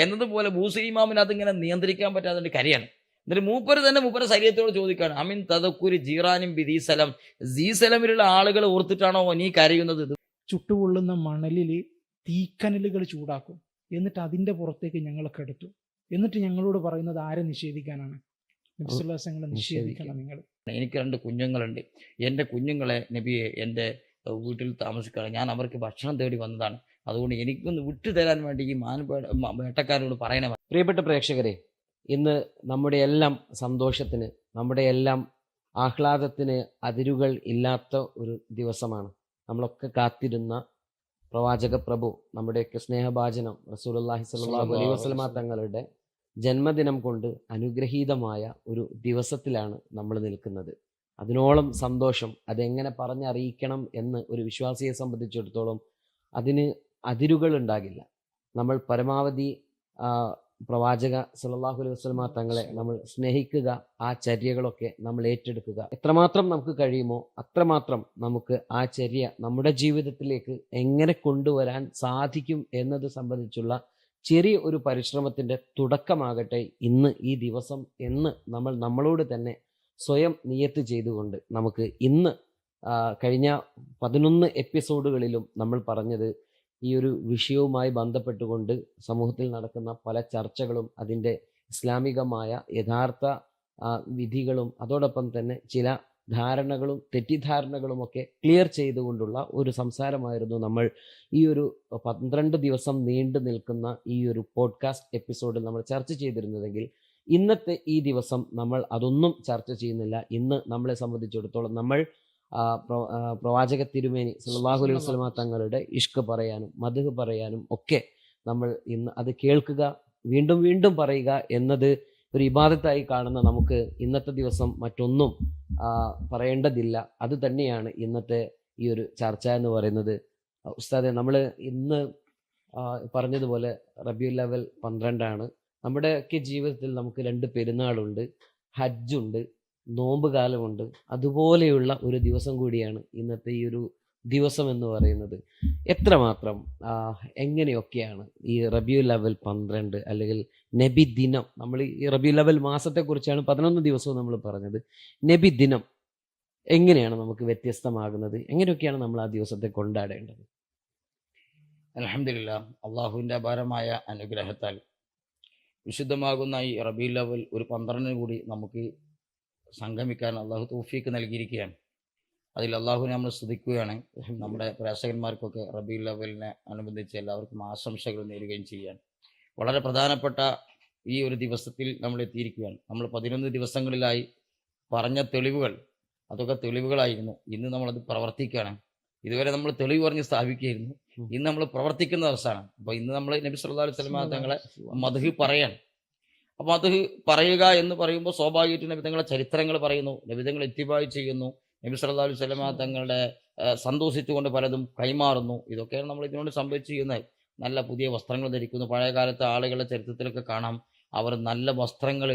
എന്നതുപോലെ ബൂസരി ഇമാമിന് അതിങ്ങനെ നിയന്ത്രിക്കാൻ പറ്റാതെ കരയാണ്. എന്നിട്ട് മൂപ്പര് ശരീരത്തോട് ചോദിക്കുകയാണ്, അമിൻ തദക്കുരി ജീറാനും ബിദീസലം, ജീസലമിലുള്ള ആളുകൾ ഓർത്തിട്ടാണോ നീ കരയുന്നത്? ചുട്ടുപൊള്ളുന്ന മണലിൽ തീക്കനലുകൾ ചൂടാക്കും, എന്നിട്ട് അതിൻ്റെ പുറത്തേക്ക് ഞങ്ങളെ കെടുത്തു, എന്നിട്ട് ഞങ്ങളോട് പറയുന്നത് ആരെ നിഷേധിക്കാനാണ്? നബിസ്വല്ലാസങ്ങളെ നിഷേധിക്കണം നിങ്ങൾ. എനിക്ക് 2 കുഞ്ഞുങ്ങളുണ്ട്. എൻ്റെ കുഞ്ഞുങ്ങളെ നബിയെ എൻ്റെ വീട്ടിൽ താമസിക്കുകയാണ്, ഞാൻ അവർക്ക് ഭക്ഷണം തേടി വന്നതാണ്, അതുകൊണ്ട് എനിക്കൊന്ന് വിട്ടുതരാൻ വേണ്ടി ഈ വേട്ടക്കാരോട് പറയണേ. പ്രിയപ്പെട്ട പ്രേക്ഷകരെ, ഇന്ന് നമ്മുടെ എല്ലാം സന്തോഷത്തിന്, നമ്മുടെ എല്ലാം ആഹ്ലാദത്തിന് അതിരുകൾ ഇല്ലാത്ത ഒരു ദിവസമാണ്. നമ്മളൊക്കെ കാത്തിരുന്ന പ്രവാചക പ്രഭു, നമ്മുടെയൊക്കെ സ്നേഹഭാജനം റസൂലുള്ളാഹി സ്വല്ലല്ലാഹു അലൈഹി വസല്ലമ തങ്ങളുടെ ജന്മദിനം കൊണ്ട് അനുഗ്രഹീതമായ ഒരു ദിവസത്തിലാണ് നമ്മൾ നിൽക്കുന്നത്. അതിനോളം സന്തോഷം അതെങ്ങനെ പറഞ്ഞറിയിക്കണം എന്ന് ഒരു വിശ്വാസിയെ സംബന്ധിച്ചിടത്തോളം അതിന് അതിരുകൾ ഉണ്ടാകില്ല. നമ്മൾ പരമാവധി പ്രവാചക സല്ലല്ലാഹു അലൈഹി വസല്ലമ തങ്ങളെ നമ്മൾ സ്നേഹിക്കുക, ആ ചര്യകളൊക്കെ നമ്മൾ ഏറ്റെടുക്കുക. എത്രമാത്രം നമുക്ക് കഴിയുമോ അത്രമാത്രം നമുക്ക് ആ ചര്യ നമ്മുടെ ജീവിതത്തിലേക്ക് എങ്ങനെ കൊണ്ടുവരാൻ സാധിക്കും എന്നത് സംബന്ധിച്ചുള്ള ചെറിയ ഒരു പരിശ്രമത്തിൻ്റെ തുടക്കമാകട്ടെ ഇന്ന് ഈ ദിവസം എന്ന് നമ്മൾ നമ്മളോട് തന്നെ സ്വയം നിയത്ത് ചെയ്തുകൊണ്ട് നമുക്ക് ഇന്ന് കഴിഞ്ഞ 11 എപ്പിസോഡുകളിലും നമ്മൾ പറഞ്ഞത് ഈ ഒരു വിഷയവുമായി ബന്ധപ്പെട്ടുകൊണ്ട് സമൂഹത്തിൽ നടക്കുന്ന പല ചർച്ചകളും അതിൻ്റെ ഇസ്ലാമികമായ യഥാർത്ഥ വിധികളും അതോടൊപ്പം തന്നെ ചില ധാരണകളും തെറ്റിദ്ധാരണകളുമൊക്കെ ക്ലിയർ ചെയ്തുകൊണ്ടുള്ള ഒരു സംസാരമായിരുന്നു നമ്മൾ ഈ ഒരു 12 ദിവസം നീണ്ടു നിൽക്കുന്ന ഈ ഒരു പോഡ്കാസ്റ്റ് എപ്പിസോഡിൽ നമ്മൾ ചർച്ച ചെയ്തിരുന്നതെങ്കിൽ ഇന്നത്തെ ഈ ദിവസം നമ്മൾ അതൊന്നും ചർച്ച ചെയ്യുന്നില്ല. ഇന്ന് നമ്മളെ സംബന്ധിച്ചിടത്തോളം നമ്മൾ പ്രവാചക തിരുമേനി സല്ലല്ലാഹു അലൈഹി വസല്ലമ തങ്ങളുടെ ഇഷ്ക് പറയാനും മദ്ഹ് പറയാനും ഒക്കെ നമ്മൾ ഇന്ന് അത് കേൾക്കുക, വീണ്ടും വീണ്ടും പറയുക എന്നത് ഒരു ഇബാദത്തായി കാണുന്ന നമുക്ക് ഇന്നത്തെ ദിവസം മറ്റൊന്നും പറയേണ്ടതില്ല. അത് തന്നെയാണ് ഇന്നത്തെ ഈ ഒരു ചർച്ച എന്ന് പറയുന്നത്. ഉസ്താദെ, നമ്മൾ ഇന്ന് പറഞ്ഞതുപോലെ റബീഉൽ അവ്വൽ 12 നമ്മുടെയൊക്കെ ജീവിതത്തിൽ നമുക്ക് 2 പെരുന്നാളുണ്ട്, ഹജ്ജുണ്ട്, നോമ്പ് കാലമുണ്ട്. അതുപോലെയുള്ള ഒരു ദിവസം കൂടിയാണ് ഇന്നത്തെ ഈ ഒരു ദിവസം എന്ന് പറയുന്നത്. എത്രമാത്രം എങ്ങനെയൊക്കെയാണ് ഈ റബീഉൽ അവ്വൽ 12 അല്ലെങ്കിൽ നബി ദിനം, നമ്മൾ ഈ റബീഉൽ അവ്വൽ മാസത്തെക്കുറിച്ചാണ് 11 ദിവസവും നമ്മൾ പറഞ്ഞത്. നബി ദിനം എങ്ങനെയാണ് നമുക്ക് വ്യത്യസ്തമാകുന്നത്? എങ്ങനെയൊക്കെയാണ് നമ്മൾ ആ ദിവസത്തെ കൊണ്ടാടേണ്ടത്? അൽഹംദുലില്ലാഹ്, അള്ളാഹുവിൻ്റെ അപാരമായ അനുഗ്രഹത്താൽ വിശുദ്ധമാകുന്ന ഈ റബീഉൽ അവ്വൽ ഒരു 12 കൂടി നമുക്ക് സംഗമിക്കാൻ അള്ളാഹു തൗഫീക്ക് നൽകിയിരിക്കുകയാണ്. അതിൽ അള്ളാഹുവിനെ നമ്മൾ സ്തുതിക്കുകയാണ്. നമ്മുടെ പ്രേക്ഷകന്മാർക്കൊക്കെ റബീഉൽ അവ്വലിനെ അനുബന്ധിച്ച് എല്ലാവർക്കും ആശംസകൾ നേരുകയും ചെയ്യാൻ വളരെ പ്രധാനപ്പെട്ട ഈ ഒരു ദിവസത്തിൽ നമ്മൾ എത്തിയിരിക്കുകയാണ്. നമ്മൾ 11 ദിവസങ്ങളിലായി പറഞ്ഞ തെളിവുകൾ, അതൊക്കെ തെളിവുകളായിരുന്നു. ഇന്ന് നമ്മളത് പ്രവർത്തിക്കുകയാണ്. ഇതുവരെ നമ്മൾ തെളിവ് പറഞ്ഞ് സ്ഥാപിക്കുകയായിരുന്നു, ഇന്ന് നമ്മൾ പ്രവർത്തിക്കുന്ന ദിവസമാണ്. അപ്പോൾ ഇന്ന് നമ്മൾ നബി സല്ലല്ലാഹു അലൈഹി വസല്ലമ തങ്ങളെ മദ്ഹ് പറയാൻ. അപ്പോൾ അത് പറയുക എന്ന് പറയുമ്പോൾ സ്വാഭാവികമായിട്ടും നബി തങ്ങളുടെ ചരിത്രങ്ങൾ പറയുന്നു, നബി തങ്ങൾ ഇത്തിബാഅ് ചെയ്യുന്നു, നബി സല്ലല്ലാഹു അലൈഹി വസല്ലമ തങ്ങളുടെ സന്തോഷിച്ചുകൊണ്ട് പലതും കൈമാറുന്നു. ഇതൊക്കെയാണ് നമ്മൾ ഇതിനോട് സംഭവിച്ച് ചെയ്യുന്നത്. നല്ല പുതിയ വസ്ത്രങ്ങൾ ധരിക്കുന്നു. പഴയ കാലത്തെ ആളുകളുടെ ചരിത്രത്തിലൊക്കെ കാണാം, അവർ നല്ല വസ്ത്രങ്ങൾ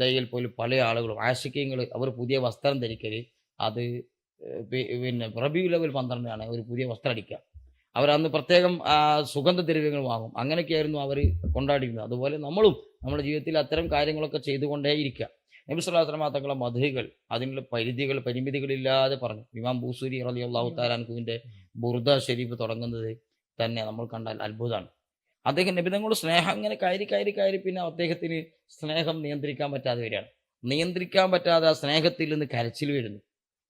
ദയയിൽ പോലും പല ആളുകളും ആശിക്യങ്ങൾ അവർ പുതിയ വസ്ത്രം ധരിക്കൽ. അത് പിന്നെ റബീഉൽ അവ്വൽ 12 ഒരു പുതിയ വസ്ത്രം അടിക്കുക. അവരന്ന് പ്രത്യേകം സുഗന്ധദ്രവ്യങ്ങൾ വാങ്ങും. അങ്ങനെയൊക്കെയായിരുന്നു അവർ കൊണ്ടാടിയിരുന്നത്. അതുപോലെ നമ്മളും നമ്മുടെ ജീവിതത്തിൽ അത്തരം കാര്യങ്ങളൊക്കെ ചെയ്തുകൊണ്ടേയിരിക്കുക. നബി സല്ലല്ലാഹു അലൈഹി വസല്ലം തങ്ങളുടെ മദ്ഹുകൾ അതിനുള്ള പരിമിതികളില്ലാതെ പറഞ്ഞു. ഇമാം ബൂസൂരി റളിയല്ലാഹു തആല അൻഹുവിൻ്റെ ബുർദ ഷരീഫ് തുടങ്ങുന്നത് തന്നെ നമ്മൾ കണ്ടാൽ അത്ഭുതമാണ്. അദ്ദേഹം നബി തങ്ങളുടെ സ്നേഹം അങ്ങനെ കയറി പിന്നെ അദ്ദേഹത്തിന് സ്നേഹം നിയന്ത്രിക്കാൻ പറ്റാതെ വരികയാണ്. നിയന്ത്രിക്കാൻ പറ്റാതെ ആ സ്നേഹത്തിൽ നിന്ന് കരച്ചിൽ വരുന്നു.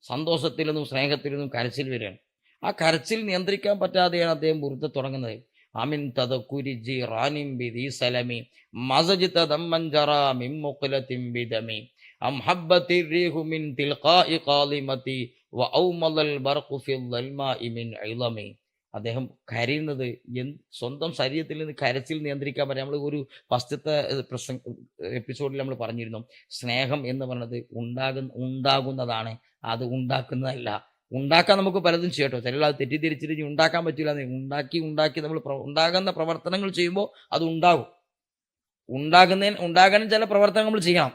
സന്തോഷത്തിൽ നിന്നും സ്നേഹത്തിൽ നിന്നും കരച്ചിൽ വരികയാണ്. ആ കരച്ചിൽ നിയന്ത്രിക്കാൻ പറ്റാതെയാണ് അദ്ദേഹം ബുർദ തുടങ്ങുന്നത്. അമിൻ തദക്കുരി ജീറാനിൻ ബിദി സലമി മസജ്ത ദമ്മൻ ജറാ മിൻ മുഖ്ലത്തിൻ ബിദമി അം ഹബ്ബത്തി റീഹു മിൻ തിൽഖാഇ ഖാലിമതി വഔമൽ ബർഖു ഫിൽ ദൽമാഇ മിൻ ഇളമി. അദ്ദേഹം കരയുന്നത് സ്വന്തം ശരീരത്തിൽ നിന്ന് കരച്ചിൽ നിയന്ത്രിക്കാൻ പറ്റും. നമ്മൾ ഒരു ഫസ്റ്റത്തെ എപ്പിസോഡിൽ നമ്മൾ പറഞ്ഞിരുന്നു, സ്നേഹം എന്ന് പറയുന്നത് ഉണ്ടാകുന്നതാണ്, അത് ഉണ്ടാക്കുന്നതല്ല. ഉണ്ടാക്കാൻ നമുക്ക് പലതും ചെയ്യട്ടോ, ചില അത് തെറ്റിദ്ധരിച്ചിട്ട് ഉണ്ടാക്കാൻ പറ്റില്ല. ഉണ്ടാക്കി നമ്മൾ ഉണ്ടാകുന്ന പ്രവർത്തനങ്ങൾ ചെയ്യുമ്പോൾ അത് ഉണ്ടാകും. ഉണ്ടാകാനും ചില പ്രവർത്തനങ്ങൾ നമ്മൾ ചെയ്യണം.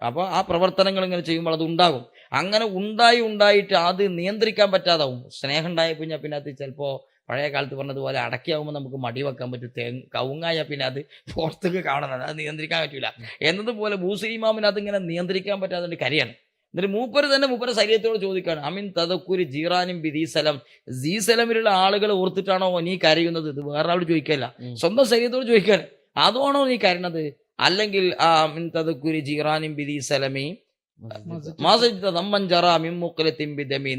അപ്പോൾ ആ പ്രവർത്തനങ്ങൾ ഇങ്ങനെ ചെയ്യുമ്പോൾ അത് ഉണ്ടാകും. അങ്ങനെ ഉണ്ടായിട്ട് അത് നിയന്ത്രിക്കാൻ പറ്റാതാവും. സ്നേഹം ഉണ്ടായി കഴിഞ്ഞാൽ പിന്നെ അത് ചിലപ്പോൾ പഴയ കാലത്ത് പറഞ്ഞതുപോലെ അടക്കിയാവുമ്പോൾ നമുക്ക് മടി വെക്കാൻ പറ്റും. കവുങ്ങായ പിന്നെ അത് പുറത്തേക്ക് കാണണം, അത് നിയന്ത്രിക്കാൻ പറ്റില്ല. എന്നതുപോലെ ബൂസരി ഇമാമിന് അതിങ്ങനെ നിയന്ത്രിക്കാൻ പറ്റാതെ കരയാണ്. എന്നിട്ട് മൂപ്പര് ശരീരത്തോട് ചോദിക്കുകയാണ്, അമിൻ തദക്കുരി ജീറാനും ബിദീസലം, ജീസലമിലുള്ള ആളുകൾ ഓർത്തിട്ടാണോ നീ കരയുന്നത്? ഇത് വേറെ ആളോട് ചോദിക്കല്ല, സ്വന്തം ശരീരത്തോട് ചോദിക്കാണ്. അതാണോ നീ കരയുന്നത്? അല്ലെങ്കിൽ ആ അമിൻ തദക്കുരി ജീറാനും ബിദീസലമി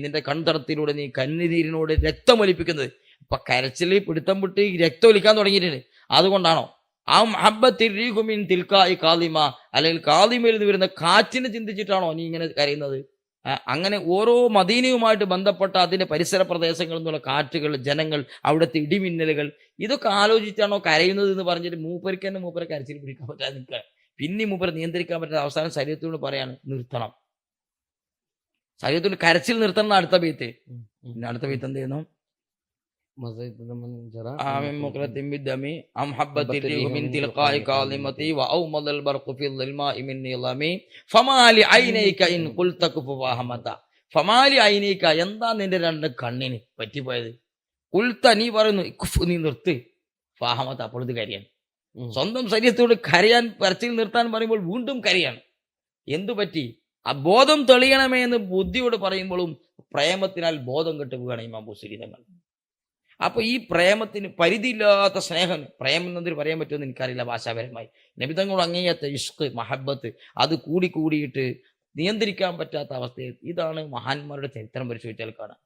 നിന്റെ കൺതടത്തിലൂടെ നീ കണ്ണുനീരിനോട് രക്തമൊലിപ്പിക്കുന്നത്. അപ്പൊ കരച്ചില് പിടുത്തം വിട്ട് രക്തം ഒലിക്കാൻ തുടങ്ങിയിട്ടുണ്ട്. അതുകൊണ്ടാണോ? ആ ഹബ്ബത്തിൻ തിൽക്കായി കാലിമ, അല്ലെങ്കിൽ കാലിമയിൽ നിന്ന് വരുന്ന കാറ്റിനെ ചിന്തിച്ചിട്ടാണോ നീ ഇങ്ങനെ കരയുന്നത്? അങ്ങനെ ഓരോ മദീനയുമായിട്ട് ബന്ധപ്പെട്ട അതിന്റെ പരിസര പ്രദേശങ്ങളിൽ നിന്നുള്ള കാറ്റുകൾ, ജനങ്ങൾ, അവിടുത്തെ ഇടിമിന്നലുകൾ, ഇതൊക്കെ ആലോചിച്ചാണോ കരയുന്നത് എന്ന് പറഞ്ഞിട്ട് മൂപ്പരെ കരച്ചിൽ പിടിക്കാൻ പറ്റാതെ നിൽക്കുക. പിന്നെ മൂപ്പരെ നിയന്ത്രിക്കാൻ പറ്റാത്ത അവസാനം ശരീരത്തോട് പറയാണ് നിർത്തണം, ശരീരത്തോട് കരച്ചിൽ നിർത്തണം. അടുത്ത ബെയ്ത്ത് പിന്നെ അടുത്ത ബെയ്ത്ത് എന്ത് ചെയ്യുന്നു? എന്താ നിന്റെ രണ്ട് കണ്ണിന് പറ്റിപ്പോയത്? കുൽത്ത നീ പറയുന്നു നീ നിർത്ത്, ഫാഹമത്ത അപ്പോൾ ഇത് കരയാണ്. സ്വന്തം ശരീരത്തോട് കരയാൻ കരച്ചിൽ നിർത്താൻ പറയുമ്പോൾ വീണ്ടും കരയാണ്. എന്തു പറ്റി? ആ ബോധം തെളിയണമേ എന്ന് ബുദ്ധിയോട് പറയുമ്പോഴും പ്രേമത്തിനാൽ ബോധം കെട്ടുകയാണ് ഇമാം ബൂസരി തങ്ങൾ. അപ്പൊ ഈ പ്രേമത്തിന് പരിധിയില്ലാത്ത സ്നേഹം, പ്രേമം എന്നതിൽ പറയാൻ പറ്റുമെന്ന് എനിക്കറിയില്ല ഭാഷാപരമായി. നബിതങ്ങൾ അങ്ങേയത്തെ ഇഷ്ക്, മഹബത്ത്, അത് കൂടിയിട്ട് നിയന്ത്രിക്കാൻ പറ്റാത്ത അവസ്ഥയിൽ. ഇതാണ് മഹാന്മാരുടെ ചരിത്രം പരിശോധിച്ചാൽ കാണാം.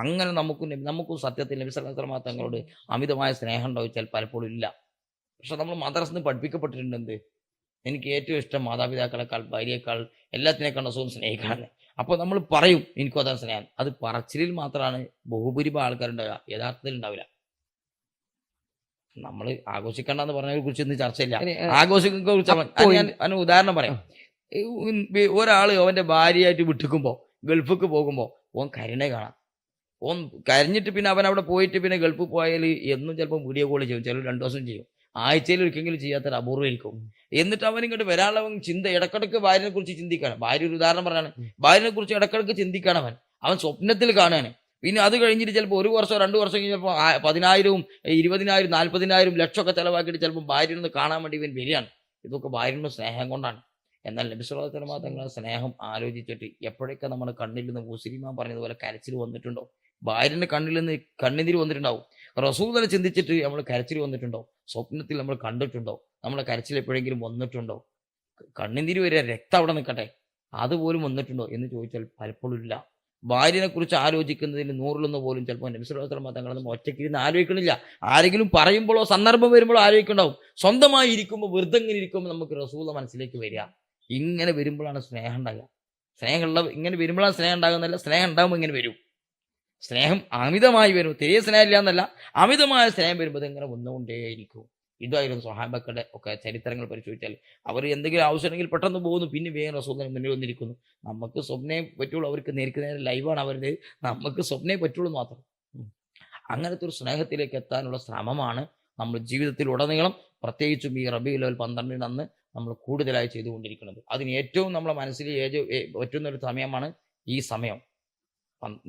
അങ്ങനെ നമുക്കും സത്യത്തിൽ നബി സല്ലല്ലാഹു അലൈഹി വസല്ലം തങ്ങളോട് അമിതമായ സ്നേഹം ഉണ്ടാവിച്ചാൽ പലപ്പോഴും ഇല്ല. പക്ഷെ നമ്മൾ മദ്രസയിൽ പഠിപ്പിക്കപ്പെട്ടിട്ടുണ്ട് എന്ത്? എനിക്ക് ഏറ്റവും ഇഷ്ടം മാതാപിതാക്കളെക്കാൾ, ഭാര്യയെക്കാൾ, എല്ലാത്തിനേക്കാൾ അസുഖം സ്നേഹിക്കാണ്. അപ്പോൾ നമ്മൾ പറയും എനിക്കും അതാണ് സ്നേഹം. അത് പറച്ചിലിൽ മാത്രമാണ് ബഹുഭൂരിഭാഗം ആൾക്കാരുണ്ടാവുക, യഥാർത്ഥത്തിൽ ഉണ്ടാവില്ല. നമ്മൾ ആഘോഷിക്കണ്ടെന്ന് പറഞ്ഞതിനെ കുറിച്ച് ഇന്ന് ചർച്ചയില്ല. ആഘോഷിക്കുന്ന കുറിച്ച് ഞാൻ ഉദാഹരണം പറയാം. ഒരാൾ അവന്റെ ഭാര്യയായിട്ട് വിട്ടിക്കുമ്പോൾ ഗൾഫിക്ക് പോകുമ്പോൾ ഓൻ കരുണ കാണാം. ഓൻ കരഞ്ഞിട്ട് പിന്നെ അവൻ അവിടെ പോയിട്ട് പിന്നെ ഗൾഫിൽ പോയാൽ എന്നും ചിലപ്പോൾ വീഡിയോ കോൾ ചെയ്യും, ചിലപ്പോൾ 2 ദിവസം ചെയ്യും, ആഴ്ചയിൽ ഒരിക്കലെങ്കിലും ചെയ്യാത്തൊരു അപൂർവമായിരിക്കും. എന്നിട്ട് അവൻ ഇങ്ങോട്ട് വരാനുള്ള ചിന്ത ഇടക്കിടക്ക് ഭാര്യനെ കുറിച്ച് ചിന്തിക്കാണ്. ഭാര്യ ഒരു ഉദാഹരണം പറയാണ്, ഭാര്യനെ കുറിച്ച് ഇടക്കിടക്ക് ചിന്തിക്കാണ് അവൻ സ്വപ്നത്തിൽ കാണുകയാണ്. പിന്നെ അത് കഴിഞ്ഞിട്ട് ചിലപ്പോൾ 1 വർഷം 2 വർഷം കഴിഞ്ഞ് ചിലപ്പോൾ 10,000, 20,000, 40,000, ലക്ഷമൊക്കെ ചിലവാക്കിയിട്ട് ചിലപ്പോൾ ഭാര്യനൊന്ന് കാണാൻ വേണ്ടി ഇവൻ വരികയാണ്. ഇതൊക്കെ ഭാര്യയുടെ സ്നേഹം കൊണ്ടാണ്. എന്നാൽ നബി സല്ലല്ലാഹു അലൈഹി വസല്ലം തങ്ങളുടെ സ്നേഹം ആലോചിച്ചിട്ട് എപ്പോഴൊക്കെ നമ്മുടെ കണ്ണിൽ നിന്ന് മുസ്ലിമാൻ പറഞ്ഞതുപോലെ കരച്ചിൽ വന്നിട്ടുണ്ടോ? ഭാര്യന്റെ കണ്ണിൽ നിന്ന് കണ്ണുനീര് വന്നിട്ടുണ്ടാവും. റസൂലിനെ ചിന്തിച്ചിട്ട് നമ്മൾ കരച്ചിൽ വന്നിട്ടുണ്ടോ? സ്വപ്നത്തിൽ നമ്മൾ കണ്ടിട്ടുണ്ടോ? നമ്മളെ കരച്ചിൽ എപ്പോഴെങ്കിലും വന്നിട്ടുണ്ടോ? കണ്ണുനീര് വരെ രക്തം അവിടെ നിൽക്കട്ടെ, അതുപോലും വന്നിട്ടുണ്ടോ എന്ന് ചോദിച്ചാൽ പലപ്പോഴും ഇല്ല. ഭാര്യനെ കുറിച്ച് ആലോചിക്കുന്നതിൽ 100 പോലും ചിലപ്പോൾ നബി സല്ലല്ലാഹു അലൈഹി വസല്ലം തങ്ങളൊന്നും ഒറ്റയ്ക്ക് ഇരുന്ന് ആലോചിക്കണില്ല. ആരെങ്കിലും പറയുമ്പോഴോ സന്ദർഭം വരുമ്പോഴോ ആലോചിക്കുന്നുണ്ടാവും. സ്വന്തമായി ഇരിക്കുമ്പോൾ, വെറുതെ ഇങ്ങനെ ഇരിക്കുമ്പോൾ നമുക്ക് റസൂലിന്റെ മനസ്സിലേക്ക് വരിക. ഇങ്ങനെ വരുമ്പോഴാണ് സ്നേഹം ഉണ്ടാകുക. ഇങ്ങനെ വരുമ്പോഴാണ് സ്നേഹം ഉണ്ടാകുന്നതല്ല, സ്നേഹം ഉണ്ടാകുമ്പോൾ ഇങ്ങനെ വരും. സ്നേഹം അമിതമായി വരും, തിരികെ സ്നേഹം ഇല്ല എന്നല്ല, അമിതമായ സ്നേഹം വരുമ്പോൾ ഇങ്ങനെ വന്നുകൊണ്ടേയിരിക്കും. ഇതായിരുന്നു സ്വഹാബക്കളുടെ ഒക്കെ ചരിത്രങ്ങൾ പരിശോധിച്ചാൽ. അവർ എന്തെങ്കിലും ആവശ്യമുണ്ടെങ്കിൽ പെട്ടെന്ന് പോകുന്നു, പിന്നെ വേഗം റസൂലിന് മുന്നിൽ വന്നിരിക്കുന്നു. നമുക്ക് സ്വപ്നേ പറ്റുള്ളൂ, അവർക്ക് നേർക്ക് നേരെ ലൈവാണ് അവരുടെ, നമുക്ക് സ്വപ്നേ പറ്റുള്ളൂ മാത്രം. അങ്ങനത്തെ ഒരു സ്നേഹത്തിലേക്ക് എത്താനുള്ള ശ്രമമാണ് നമ്മൾ ജീവിതത്തിൽ ഉടനീളം, പ്രത്യേകിച്ചും ഈ റബീഉൽ അവ്വൽ 12 അന്ന് നമ്മൾ കൂടുതലായി ചെയ്തുകൊണ്ടിരിക്കുന്നത്. അതിന് ഏറ്റവും നമ്മളെ മനസ്സിൽ പറ്റുന്നൊരു സമയമാണ് ഈ സമയം.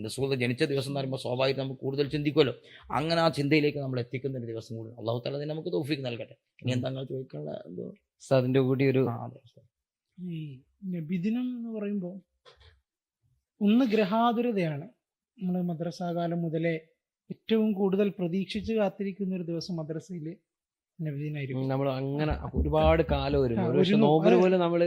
റസൂൽ ജനിച്ച ദിവസം എന്ന് പറയുമ്പോൾ സ്വാഭാവികം നമുക്ക് കൂടുതൽ ചിന്തിക്കുമല്ലോ. അങ്ങനെ ആ ചിന്തയിലേക്ക് നമ്മൾ എത്തിക്കുന്ന ഒരു ദിവസം കൂടി അല്ലാഹു തആല അതിന് നമുക്ക് തൗഫീഖ് നൽകട്ടെ. ഇനി എന്താ ചോദിക്കാനുള്ള അതിന്റെ കൂടി ഒരു ഈ നബിദിനം എന്ന് പറയുമ്പോൾ ഒന്ന് ഗ്രഹാതുരതയാണ്. നമ്മൾ മദ്രസാകാലം മുതലേ ഏറ്റവും കൂടുതൽ പ്രതീക്ഷിച്ച് കാത്തിരിക്കുന്ന ഒരു ദിവസം മദ്രസയിൽ നബിദിനായിരിക്കും. നമ്മൾ അങ്ങനെ ഒരുപാട് കാലം വരും, നോമ്പ് പോലെ നമ്മള്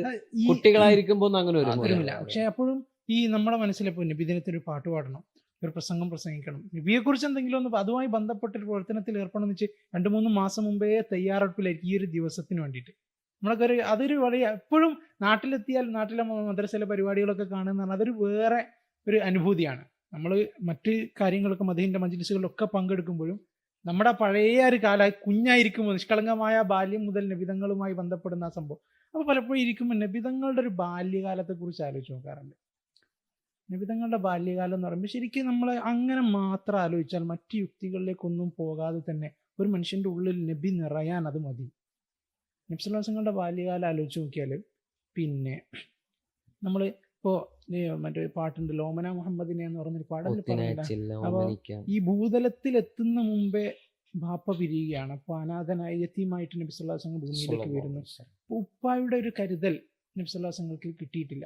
കുട്ടികളായിരിക്കുമ്പോ അങ്ങനെ വരുമില്ല. പക്ഷെ അപ്പോഴും ഈ നമ്മുടെ മനസ്സിലെപ്പോൾ നബിദിനത്തിൽ ഒരു പാട്ട് പാടണം, ഒരു പ്രസംഗം പ്രസംഗിക്കണം, നബിയെ കുറിച്ച് എന്തെങ്കിലും ഒന്ന് അതുമായി ബന്ധപ്പെട്ടൊരു പ്രവർത്തനത്തിൽ ഏർപ്പെടണം എന്ന് വെച്ച് 2-3 മാസം മുമ്പേ തയ്യാറെടുപ്പിലായിരിക്കും ഈ ഒരു ദിവസത്തിന് വേണ്ടിയിട്ട്. നമ്മളൊക്കെ അതൊരു വളരെ എപ്പോഴും നാട്ടിലെത്തിയാൽ നാട്ടിലെ മദ്രസയിലെ പരിപാടികളൊക്കെ കാണുന്ന പറഞ്ഞാൽ അതൊരു വേറെ ഒരു അനുഭൂതിയാണ്. നമ്മൾ മറ്റ് കാര്യങ്ങളൊക്കെ മദീന്റെ മജ്ലിസുകളിലൊക്കെ പങ്കെടുക്കുമ്പോഴും നമ്മുടെ പഴയ ഒരു കുഞ്ഞായിരിക്കുമ്പോൾ നിഷ്കളങ്കമായ ബാല്യം മുതൽ നബിതങ്ങളുമായി ബന്ധപ്പെടുന്ന ആ സംഭവം. അപ്പോൾ പലപ്പോഴും ഇരിക്കുമ്പോൾ നബിതങ്ങളുടെ ഒരു ബാല്യകാലത്തെ കുറിച്ച് ആലോചിച്ച് നോക്കാറുണ്ട്. നബിതങ്ങളുടെ ബാല്യകാലം എന്ന് പറയുമ്പോൾ ശരിക്കും നമ്മൾ അങ്ങനെ മാത്രം ആലോചിച്ചാൽ മറ്റു യുക്തികളിലേക്കൊന്നും പോകാതെ തന്നെ ഒരു മനുഷ്യൻ്റെ ഉള്ളിൽ നബി നിറയാൻ അത് മതി. നബി സല്ലല്ലാഹു അലൈഹി വസല്ലമയുടെ ബാല്യകാലം ആലോചിച്ച് നോക്കിയാൽ പിന്നെ നമ്മൾ ഇപ്പോൾ മറ്റൊരു പാട്ടുണ്ട് ലോമന മുഹമ്മദിനെ എന്ന് പറഞ്ഞൊരു പാട്ട്. അതിൽ പറയുന്നുണ്ട്, ഒത്തിനയച്ചില്ല അപ്പൊ ഓമനിക്കാൻ. ഈ ഭൂതലത്തിൽ എത്തുന്ന മുമ്പേ ബാപ്പ പിരിയുകയാണ്. അപ്പോൾ അനാഥനായ യതീമായിട്ട് നബി സല്ലല്ലാഹു അലൈഹി വസല്ലം ഭൂമിയിലേക്ക് വരുന്നു. അപ്പോൾ ഉപ്പായുടെ ഒരു കരുതൽ നബി സല്ലല്ലാഹു അലൈഹി വസല്ലങ്ങൾക്ക് കിട്ടിയിട്ടില്ല.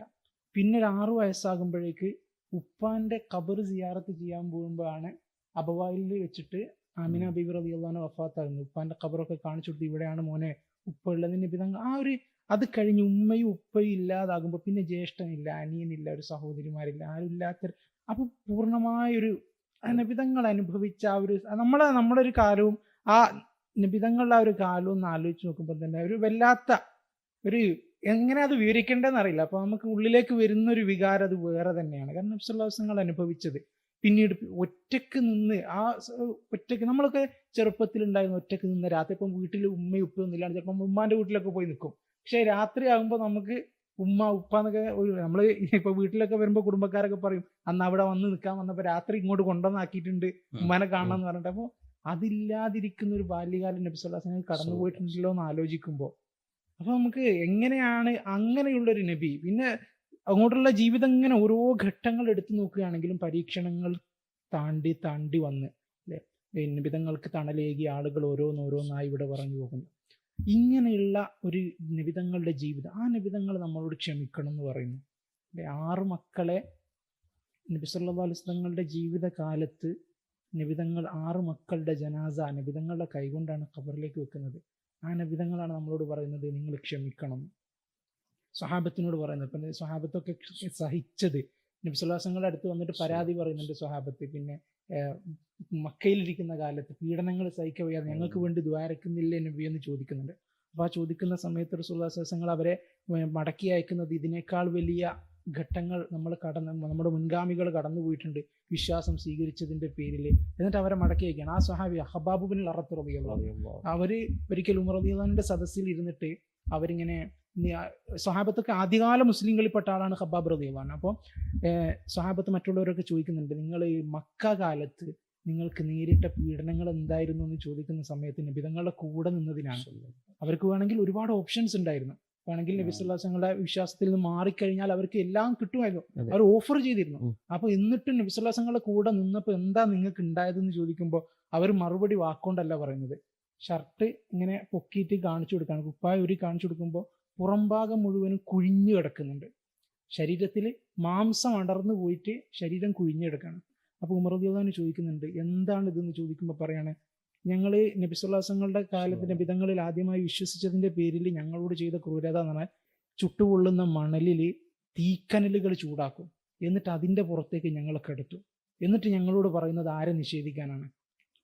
പിന്നെ ഒരു 6 വയസ്സാകുമ്പോഴേക്ക് ഉപ്പാന്റെ ഖബർ സിയാറത്ത് ചെയ്യാൻ പോകുമ്പോഴാണ് അബവായിൽ വെച്ചിട്ട് ആമിന ബീബി റളിയല്ലാഹു അൻഹ വഫാത്താകുന്നത്. ഉപ്പാന്റെ ഖബറൊക്കെ കാണിച്ചു കൊടുത്ത് ഇവിടെയാണ് മോനെ ഉപ്പ ഉള്ളത്. നബി തങ്ങൾ ആ ഒരു അത് കഴിഞ്ഞ് ഉമ്മയും ഉപ്പയും ഇല്ലാതാകുമ്പോൾ പിന്നെ ജ്യേഷ്ഠനില്ല, അനിയനില്ല, ഒരു സഹോദരിമാരില്ല, ആരും ഇല്ലാത്ത. അപ്പൊ പൂർണ്ണമായൊരു നബിതങ്ങൾ അനുഭവിച്ച ആ ഒരു നമ്മുടെ ഒരു കാലവും ആ നബിതങ്ങളുടെ ആ ഒരു കാലവും ഒന്ന് ആലോചിച്ച് നോക്കുമ്പോൾ തന്നെ ഒരു വല്ലാത്ത ഒരു, എങ്ങനെ അത് വിവരിക്കേണ്ടതെന്ന് അറിയില്ല. അപ്പൊ നമുക്ക് ഉള്ളിലേക്ക് വരുന്ന ഒരു വികാരം അത് വേറെ തന്നെയാണ്. കാരണം നബി സല്ലല്ലാഹു അലൈഹി വസല്ലം അനുഭവിച്ചത് പിന്നീട് ഒറ്റക്ക് നിന്ന് ഒറ്റക്ക് നമ്മളൊക്കെ ചെറുപ്പത്തിലുണ്ടായിരുന്നു ഒറ്റക്ക് നിന്ന് രാത്രി. ഇപ്പം വീട്ടിൽ ഉമ്മയും ഉപ്പയൊന്നും ഇല്ലാണ്ട് ചിലപ്പം ഉമ്മാന്റെ വീട്ടിലൊക്കെ പോയി നിൽക്കും. പക്ഷെ രാത്രി ആകുമ്പോൾ നമുക്ക് ഉമ്മ ഉപ്പ എന്നൊക്കെ ഒരു നമ്മൾ ഇപ്പൊ വീട്ടിലൊക്കെ വരുമ്പോൾ കുടുംബക്കാരൊക്കെ പറയും അന്ന് അവിടെ വന്ന് നിൽക്കാൻ വന്നപ്പോൾ രാത്രി ഇങ്ങോട്ട് കൊണ്ടുവന്നാക്കിയിട്ടുണ്ട് ഉമ്മാനെ കാണണം എന്ന് പറഞ്ഞിട്ട്. അപ്പോൾ അതില്ലാതിരിക്കുന്ന ഒരു ബാല്യകാലം നബി സല്ലല്ലാഹു അലൈഹി വസല്ലം കടന്നു പോയിട്ടുണ്ടല്ലോ എന്ന് ആലോചിക്കുമ്പോൾ അപ്പൊ നമുക്ക് എങ്ങനെയാണ് അങ്ങനെയുള്ളൊരു നബി, പിന്നെ അങ്ങോട്ടുള്ള ജീവിതം ഇങ്ങനെ ഓരോ ഘട്ടങ്ങൾ എടുത്തു നോക്കുകയാണെങ്കിലും പരീക്ഷണങ്ങൾ താണ്ടി താണ്ടി വന്ന് അല്ലെ നബിതങ്ങൾക്ക് തണലേകിയ ആളുകൾ ഓരോന്നോരോന്നായി ഇവിടെ പറഞ്ഞു പോകുന്നു. ഇങ്ങനെയുള്ള ഒരു നബിതങ്ങളുടെ ജീവിതം, ആ നബിതങ്ങൾ നമ്മളോട് ക്ഷമിക്കണം എന്ന് പറയുന്നു. 6 മക്കളെ നബി സല്ലല്ലാഹു അലൈഹി വസല്ലങ്ങളുടെ ജീവിതകാലത്ത് നബിതങ്ങൾ 6 മക്കളുടെ ജനാസ നബിതങ്ങളുടെ കൈകൊണ്ടാണ് ഖബറിലേക്ക് വെക്കുന്നത്. ആ നബിതങ്ങളാണ് നമ്മളോട് പറയുന്നത് നിങ്ങൾ ക്ഷമിക്കണം. സ്വഹാബത്തിനോട് പറയുന്നത്, ഇപ്പം സ്വഹാബത്തൊക്കെ സഹിച്ചത് നബി സല്ലല്ലാഹു അലൈഹി വസല്ലങ്ങളുടെ അടുത്ത് വന്നിട്ട് പരാതി പറയുന്നുണ്ട് സ്വഹാബത്ത്. പിന്നെ മക്കയിലിരിക്കുന്ന കാലത്ത് പീഡനങ്ങൾ സഹിക്കാൻ വയ്യാതെ ഞങ്ങൾക്ക് വേണ്ടി ദ്വാരക്കുന്നില്ലേ നബി എന്ന് ചോദിക്കുന്നുണ്ട്. അപ്പോൾ ആ ചോദിക്കുന്ന സമയത്ത് റസൂലുള്ളാഹി സ്വല്ലല്ലാഹു അലൈഹി വസല്ലം അവരെ മടക്കി അയക്കുന്നത് ഇതിനേക്കാൾ വലിയ ഘട്ടങ്ങൾ നമ്മുടെ മുൻഗാമികൾ കടന്നു പോയിട്ടുണ്ട് വിശ്വാസം സ്വീകരിച്ചതിന്റെ പേരിൽ. എന്നിട്ട് അവരെ മടക്കി അയക്കുകയാണ്. ആ സ്വഹാബി ഹബ്ബാബ് ബിൻ അറത്ത് റളിയല്ലാഹു അൻഹു, അവര് ഒരിക്കൽ ഉമർ റളിയല്ലാഹു അൻഹുവിന്റെ സദസ്സിൽ ഇരുന്നിട്ട് അവരിങ്ങനെ, സ്വഹാബത്തൊക്കെ ആദ്യകാല മുസ്ലിങ്ങളിൽപ്പെട്ട ആളാണ് ഹബ്ബാബ് റളിയല്ലാഹു അൻഹു. അപ്പോൾ സ്വഹാബത്ത് മറ്റുള്ളവരൊക്കെ ചോദിക്കുന്നുണ്ട് നിങ്ങൾ ഈ മക്ക കാലത്ത് നിങ്ങൾക്ക് നേരിട്ട പീഡനങ്ങൾ എന്തായിരുന്നു എന്ന് ചോദിക്കുന്ന സമയത്ത് നബിതങ്ങളുടെ കൂടെ നിന്നതിനാണ്. അവർക്ക് വേണമെങ്കിൽ ഒരുപാട് ഓപ്ഷൻസ് ഉണ്ടായിരുന്നു. വേണമെങ്കിൽ നബി സല്ലല്ലാഹു അലൈഹി വസല്ലം വിശ്വാസത്തിൽ നിന്ന് മാറിക്കഴിഞ്ഞാൽ അവർക്ക് എല്ലാം കിട്ടുമായിരുന്നു. അവർ ഓഫർ ചെയ്തിരുന്നു. അപ്പൊ എന്നിട്ടും നബി സല്ലല്ലാഹു അലൈഹി വസല്ലം കൂടെ നിന്നപ്പോൾ എന്താ നിങ്ങൾക്ക് ഉണ്ടായതെന്ന് ചോദിക്കുമ്പോൾ അവർ മറുപടി വാക്കൊണ്ടല്ല പറയുന്നത്. ഷർട്ട് ഇങ്ങനെ പൊക്കിയിട്ട് കാണിച്ചു കൊടുക്കാണ്, കുപ്പായ ഒരു കാണിച്ചു കൊടുക്കുമ്പോൾ പുറംഭാഗം മുഴുവനും കുഴിഞ്ഞു കിടക്കുന്നുണ്ട്. ശരീരത്തിൽ മാംസം അടർന്നു പോയിട്ട് ശരീരം കുഴിഞ്ഞു കിടക്കാണ്. അപ്പോൾ ഉമർ റളിയല്ലാഹു അൻഹു ചോദിക്കുന്നുണ്ട് എന്താണ് ഇതെന്ന് ചോദിക്കുമ്പോൾ പറയാണ്, ഞങ്ങൾ നബി സല്ലല്ലാഹു അലൈഹി വസല്ലങ്ങളുടെ കാലത്ത് നബിതങ്ങളിൽ ആദ്യമായി വിശ്വസിച്ചതിന്റെ പേരിൽ ഞങ്ങളോട് ചെയ്ത ക്രൂരത എന്ന് പറഞ്ഞാൽ ചുട്ടുപൊള്ളുന്ന മണലിൽ തീക്കനലുകൾ ചൂടാക്കും, എന്നിട്ട് അതിന്റെ പുറത്തേക്ക് ഞങ്ങളെ കെടുത്തു, എന്നിട്ട് ഞങ്ങളോട് പറയുന്നത് ആരെ നിഷേധിക്കാനാണ്?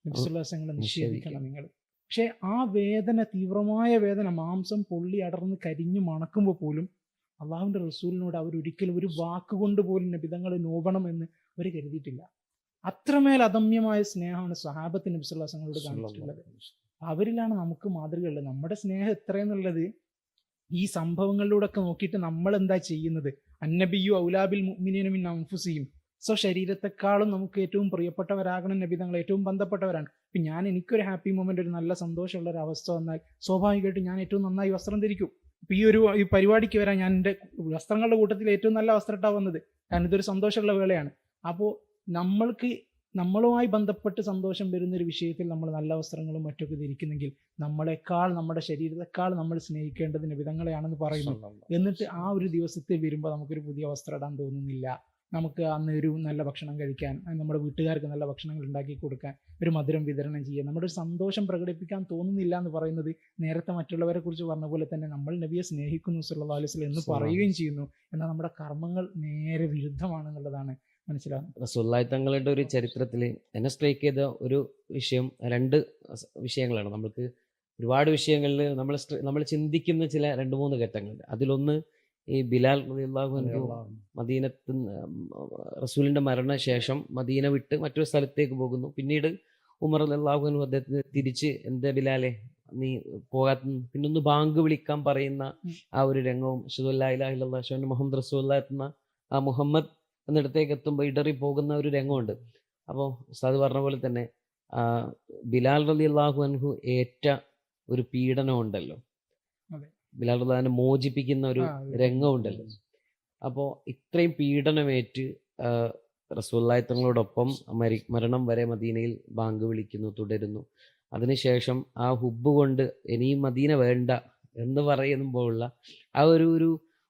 നബി സല്ലല്ലാഹു അലൈഹി വസല്ലം നിഷേധിക്കണം നിങ്ങൾ. പക്ഷെ ആ വേദന, തീവ്രമായ വേദന, മാംസം പൊള്ളി അടർന്ന് കരിഞ്ഞു മണക്കുമ്പോൾ പോലും അള്ളാഹുവിന്റെ റസൂലിനോട് അവർ ഒരിക്കലും ഒരു വാക്കുകൊണ്ട് പോലും നബിതങ്ങളെ നോവണം എന്ന് അവർ കരുതിയിട്ടില്ല. അത്രമേൽ അദമ്യമായ സ്നേഹമാണ് സ്വഹാബത്ത് നബി സല്ലല്ലാഹു അലൈഹി വസല്ലമയോട് കാണിച്ചിട്ടുള്ളത്. അവരിലാണ് നമുക്ക് മാതൃകയുള്ളത്. നമ്മുടെ സ്നേഹം എത്രയെന്നുള്ളത് ഈ സംഭവങ്ങളിലൂടെ ഒക്കെ നോക്കിയിട്ട് നമ്മൾ എന്താ ചെയ്യുന്നത്? അന്നബിയു ഔലാബിൽ മുഅ്മിനീന മിൻ അൻഫുസിഹിം, ശരീരത്തെക്കാളും നമുക്ക് ഏറ്റവും പ്രിയപ്പെട്ടവരാകണം നബിതങ്ങൾ, ഏറ്റവും ബന്ധപ്പെട്ടവരാണ്. ഇപ്പം എനിക്കൊരു ഹാപ്പി മൊമെന്റ്, ഒരു നല്ല സന്തോഷമുള്ള ഒരു അവസ്ഥ വന്നാൽ സ്വാഭാവികമായിട്ടും ഞാൻ ഏറ്റവും നന്നായി വസ്ത്രം ധരിക്കും. ഇപ്പം ഈ പരിപാടിക്ക് വരാൻ ഞാൻ എൻ്റെ വസ്ത്രങ്ങളുടെ കൂട്ടത്തിൽ ഏറ്റവും നല്ല വസ്ത്രം ഇട്ടാ വന്നത്, കാരണം ഇതൊരു സന്തോഷമുള്ള വേളയാണ്. അപ്പോൾ നമ്മളുമായി ബന്ധപ്പെട്ട് സന്തോഷം വരുന്ന ഒരു വിഷയത്തിൽ നമ്മൾ നല്ല വസ്ത്രങ്ങളും മറ്റൊക്കെ ധരിക്കുന്നെങ്കിൽ നമ്മളെക്കാൾ, നമ്മുടെ ശരീരത്തെക്കാൾ നമ്മൾ സ്നേഹിക്കേണ്ടത് നബിതങ്ങളെയാണെന്ന് പറയുന്നു. എന്നിട്ട് ആ ഒരു ദിവസത്തിൽ വരുമ്പോൾ നമുക്കൊരു പുതിയ വസ്ത്രം ഇടാൻ തോന്നുന്നില്ല, നമുക്ക് അന്ന് ഒരു നല്ല ഭക്ഷണം കഴിക്കാൻ, നമ്മുടെ വീട്ടുകാർക്ക് നല്ല ഭക്ഷണങ്ങൾ ഉണ്ടാക്കി കൊടുക്കാൻ, ഒരു മധുരം വിതരണം ചെയ്യാൻ, നമ്മുടെ ഒരു സന്തോഷം പ്രകടിപ്പിക്കാൻ തോന്നുന്നില്ല എന്ന് പറയുന്നത് നേരത്തെ മറ്റുള്ളവരെ കുറിച്ച് പറഞ്ഞ പോലെ തന്നെ നമ്മൾ നബിയെ സ്നേഹിക്കുന്നു സല്ലല്ലാഹു അലൈഹി വസല്ലം എന്ന് പറയുകയും ചെയ്യുന്നു. എന്നാൽ നമ്മുടെ കർമ്മങ്ങൾ നേരെ വിരുദ്ധമാണെന്നുള്ളതാണ് മനസ്സിലാകുന്നത്. റസൂലുള്ളാഹി തങ്ങളുടെ ഒരു ചരിത്രത്തിൽ എന്നെ സ്ട്രൈക്ക് ചെയ്ത ഒരു വിഷയം, 2 വിഷയങ്ങളാണ്. നമുക്ക് ഒരുപാട് വിഷയങ്ങളിൽ നമ്മൾ ചിന്തിക്കുന്ന ചില 2-3 ഘട്ടങ്ങളുണ്ട്. അതിലൊന്ന് ഈ ബിലാൽ റളിയല്ലാഹു അൻഹു മദീനത്ത് റസൂലിന്റെ മരണശേഷം മദീന വിട്ട് മറ്റൊരു സ്ഥലത്തേക്ക് പോകുന്നു. പിന്നീട് ഉമർ റളിയല്ലാഹു അൻഹു അദ്ദേഹത്തിന് തിരിച്ച് എന്താ ബിലാലെ നീ പോകാത്ത, പിന്നൊന്ന് ബാങ്ക് വിളിക്കാൻ പറയുന്ന ആ ഒരു രംഗവും, അശ്ഹദു അല്ലാ ഇലാഹ ഇല്ലല്ലാഹ് അശ്ഹദു അന്ന മുഹമ്മദ് റസൂലുള്ളാഹി എന്ന ആ മുഹമ്മദ് എന്നിടത്തേക്ക് എത്തുമ്പോൾ ഇടറി പോകുന്ന ഒരു രംഗമുണ്ട്. അപ്പോൾ ഉസ്താദ് പറഞ്ഞ പോലെ തന്നെ ബിലാൽ റളിയല്ലാഹു അൻഹു ഏറ്റ ഒരു പീഡനം ഉണ്ടല്ലോ, ബിലാൽ റളിയല്ലാഹു മോചിപ്പിക്കുന്ന ഒരു രംഗമുണ്ടല്ലോ. അപ്പോൾ ഇത്രയും പീഡനമേറ്റ് റസൂലുള്ളാഹി തങ്ങളോടൊപ്പം മരണം വരെ മദീനയിൽ ബാങ്ക് വിളിക്കുന്നു, തുടരുന്നു. അതിനുശേഷം ആ ഹുബ്ബ് കൊണ്ട് ഇനിയും മദീന വേണ്ട എന്ന് പറയുമ്പോഴുള്ള ആ